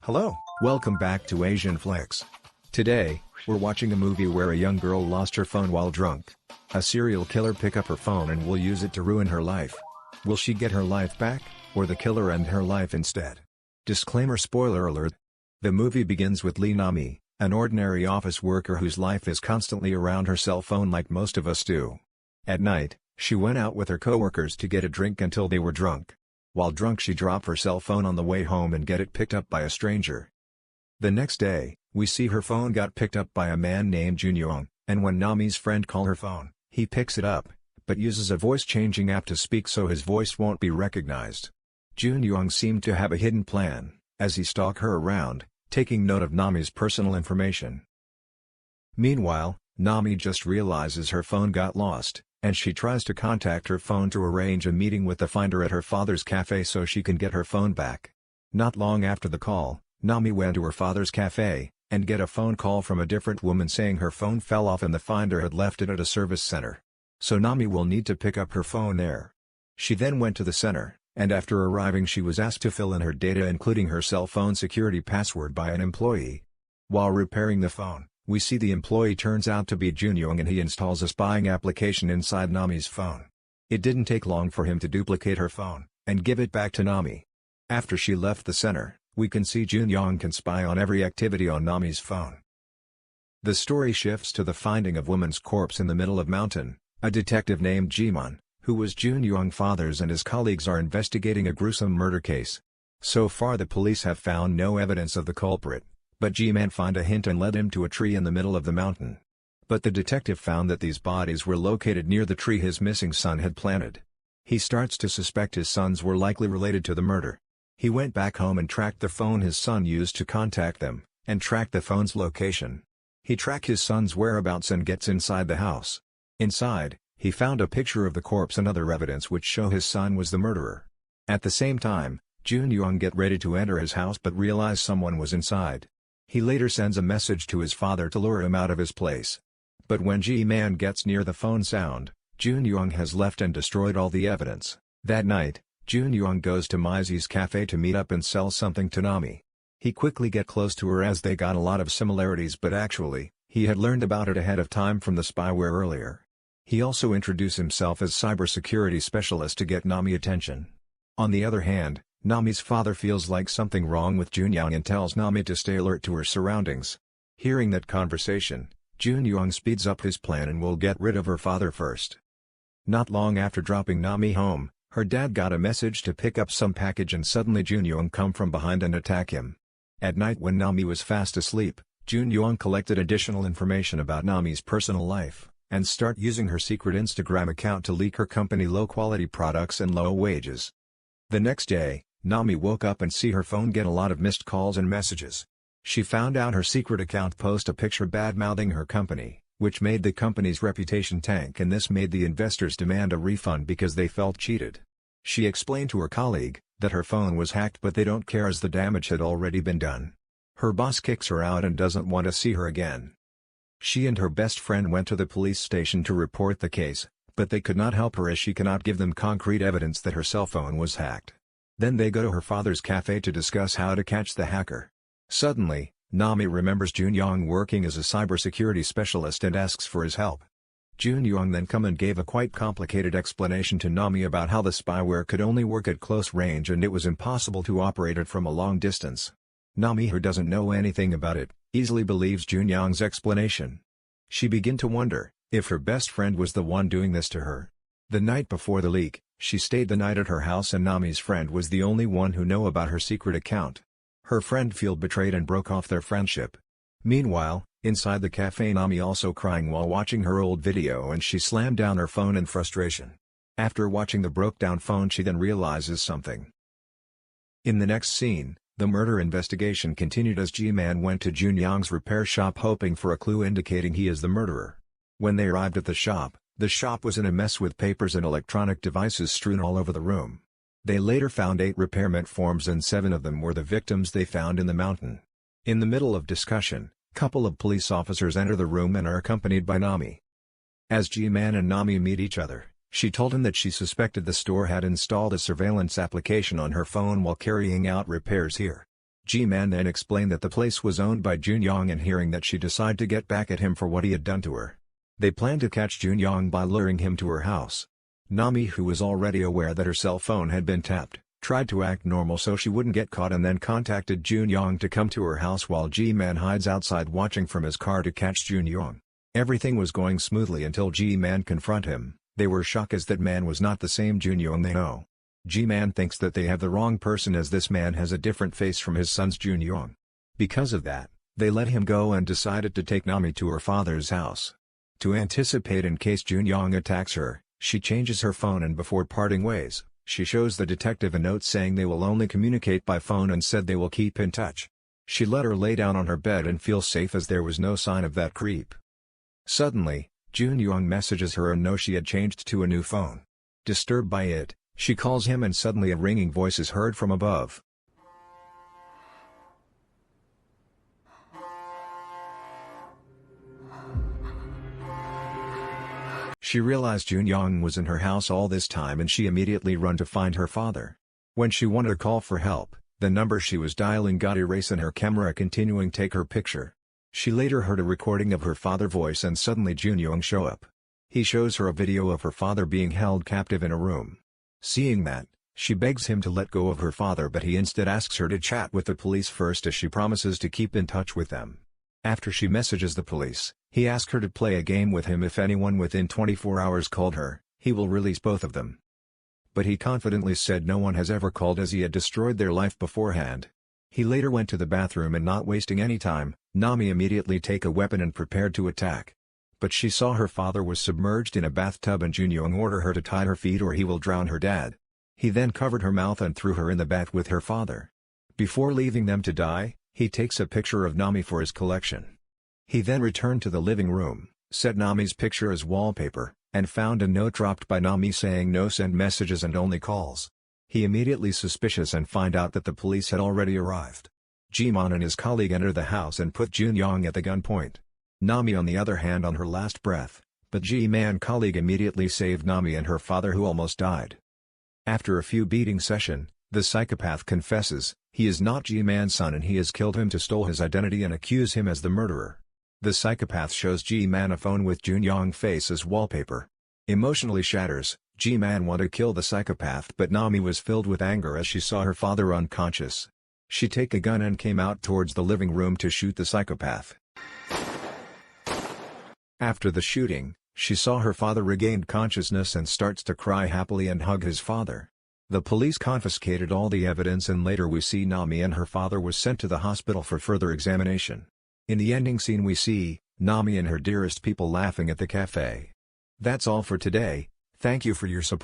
Hello, welcome back to Asian Flicks. Today, we're watching a movie where a young girl lost her phone while drunk. A serial killer pick up her phone and will use it to ruin her life. Will she get her life back, or the killer end her life instead? Disclaimer: spoiler alert. The movie begins with Lee Nami, an ordinary office worker whose life is constantly around her cell phone like most of us do. At night, she went out with her coworkers to get a drink until they were drunk. While drunk, she dropped her cell phone on the way home and get it picked up by a stranger. The next day, we see her phone got picked up by a man named Jun Young, and when Nami's friend call her phone, he picks it up, but uses a voice-changing app to speak so his voice won't be recognized. Jun Young seemed to have a hidden plan, as he stalked her around, taking note of Nami's personal information. Meanwhile, Nami just realizes her phone got lost, and she tries to contact her phone to arrange a meeting with the finder at her father's cafe so she can get her phone back. Not long after the call, Nami went to her father's cafe, and get a phone call from a different woman saying her phone fell off and the finder had left it at a service center. So Nami will need to pick up her phone there. She then went to the center, and after arriving she was asked to fill in her data including her cell phone security password by an employee. While repairing the phone, we see the employee turns out to be Jun Young and he installs a spying application inside Nami's phone. It didn't take long for him to duplicate her phone, and give it back to Nami. After she left the center, we can see Jun Young can spy on every activity on Nami's phone. The story shifts to the finding of woman's corpse in the middle of mountain. A detective named Jiman, who was Jun Young's father's, and his colleagues are investigating a gruesome murder case. So far the police have found no evidence of the culprit, but G-Man found a hint and led him to a tree in the middle of the mountain. But the detective found that these bodies were located near the tree his missing son had planted. He starts to suspect his sons were likely related to the murder. He went back home and tracked the phone his son used to contact them, and tracked the phone's location. He tracked his son's whereabouts and gets inside the house. Inside, he found a picture of the corpse and other evidence which show his son was the murderer. At the same time, Jun Young get ready to enter his house but realize someone was inside. He later sends a message to his father to lure him out of his place. But when G-Man gets near the phone sound, Jun Young has left and destroyed all the evidence. That night, Jun Young goes to Maizi's cafe to meet up and sell something to Nami. He quickly get close to her as they got a lot of similarities, but actually, he had learned about it ahead of time from the spyware earlier. He also introduced himself as cybersecurity specialist to get Nami attention. On the other hand, Nami's father feels like something wrong with Jun Young and tells Nami to stay alert to her surroundings. Hearing that conversation, Jun Young speeds up his plan and will get rid of her father first. Not long after dropping Nami home, her dad got a message to pick up some package and suddenly Jun Young come from behind and attack him. At night when Nami was fast asleep, Jun Young collected additional information about Nami's personal life, and start using her secret Instagram account to leak her company low-quality products and low wages. The next day, Nami woke up and see her phone get a lot of missed calls and messages. She found out her secret account post a picture bad-mouthing her company, which made the company's reputation tank, and this made the investors demand a refund because they felt cheated. She explained to her colleague that her phone was hacked but they don't care as the damage had already been done. Her boss kicks her out and doesn't want to see her again. She and her best friend went to the police station to report the case, but they could not help her as she cannot give them concrete evidence that her cell phone was hacked. Then they go to her father's cafe to discuss how to catch the hacker. Suddenly, Nami remembers Jun Young working as a cybersecurity specialist and asks for his help. Jun Young then come and gave a quite complicated explanation to Nami about how the spyware could only work at close range and it was impossible to operate it from a long distance. Nami, who doesn't know anything about it, easily believes Jun Young's explanation. She begin to wonder if her best friend was the one doing this to her. The night before the leak, she stayed the night at her house and Nami's friend was the only one who knew about her secret account. Her friend felt betrayed and broke off their friendship. Meanwhile, inside the cafe, Nami also crying while watching her old video and she slammed down her phone in frustration. After watching the broke down phone she then realizes something. In the next scene, the murder investigation continued as G-Man went to Jun Young's repair shop hoping for a clue indicating he is the murderer. When they arrived at the shop was in a mess with papers and electronic devices strewn all over the room. They later found 8 repairment forms and 7 of them were the victims they found in the mountain. In the middle of discussion, couple of police officers enter the room and are accompanied by Nami. As G-Man and Nami meet each other, she told him that she suspected the store had installed a surveillance application on her phone while carrying out repairs here. G-Man then explained that the place was owned by Junyoung, and hearing that, she decided to get back at him for what he had done to her. They planned to catch Junyoung by luring him to her house. Nami, who was already aware that her cell phone had been tapped, tried to act normal so she wouldn't get caught, and then contacted Junyoung to come to her house while G-Man hides outside watching from his car to catch Junyoung. Everything was going smoothly until G-Man confronted him. They were shocked as that man was not the same Junyoung they know. G-Man thinks that they have the wrong person, as this man has a different face from his son's Junyoung. Because of that, they let him go and decided to take Nami to her father's house. To anticipate in case Junyoung attacks her, she changes her phone, and before parting ways, she shows the detective a note saying they will only communicate by phone and said they will keep in touch. She let her lay down on her bed and feel safe as there was no sign of that creep. Suddenly, Junyoung messages her and knows she had changed to a new phone. Disturbed by it, she calls him, and suddenly a ringing voice is heard from above. She realized Junyoung was in her house all this time, and she immediately run to find her father. When she wanted to call for help, the number she was dialing got erased and her camera continuing take her picture. She later heard a recording of her father's voice, and suddenly Junyoung show up. He shows her a video of her father being held captive in a room. Seeing that, she begs him to let go of her father, but he instead asks her to chat with the police first, as she promises to keep in touch with them. After she messages the police, he asks her to play a game with him. If anyone within 24 hours called her, he will release both of them. But he confidently said no one has ever called, as he had destroyed their life beforehand. He later went to the bathroom, and not wasting any time, Nami immediately take a weapon and prepared to attack. But she saw her father was submerged in a bathtub, and Junyoung ordered her to tie her feet or he will drown her dad. He then covered her mouth and threw her in the bath with her father. Before leaving them to die, he takes a picture of Nami for his collection. He then returned to the living room, set Nami's picture as wallpaper, and found a note dropped by Nami saying no send messages and only calls. He immediately suspicious and find out that the police had already arrived. G-Man and his colleague enter the house and put Junyoung at the gunpoint. Nami on the other hand on her last breath, but G-Man colleague immediately saved Nami and her father, who almost died. After a few beating session, the psychopath confesses, he is not G-Man's son and he has killed him to stole his identity and accuse him as the murderer. The psychopath shows G-Man a phone with Junyoung face as wallpaper. Emotionally shatters, G-Man wanted to kill the psychopath, but Nami was filled with anger as she saw her father unconscious. She take a gun and came out towards the living room to shoot the psychopath. After the shooting, she saw her father regained consciousness and starts to cry happily and hug his father. The police confiscated all the evidence, and later we see Nami and her father was sent to the hospital for further examination. In the ending scene we see Nami and her dearest people laughing at the cafe. That's all for today. Thank you for your support.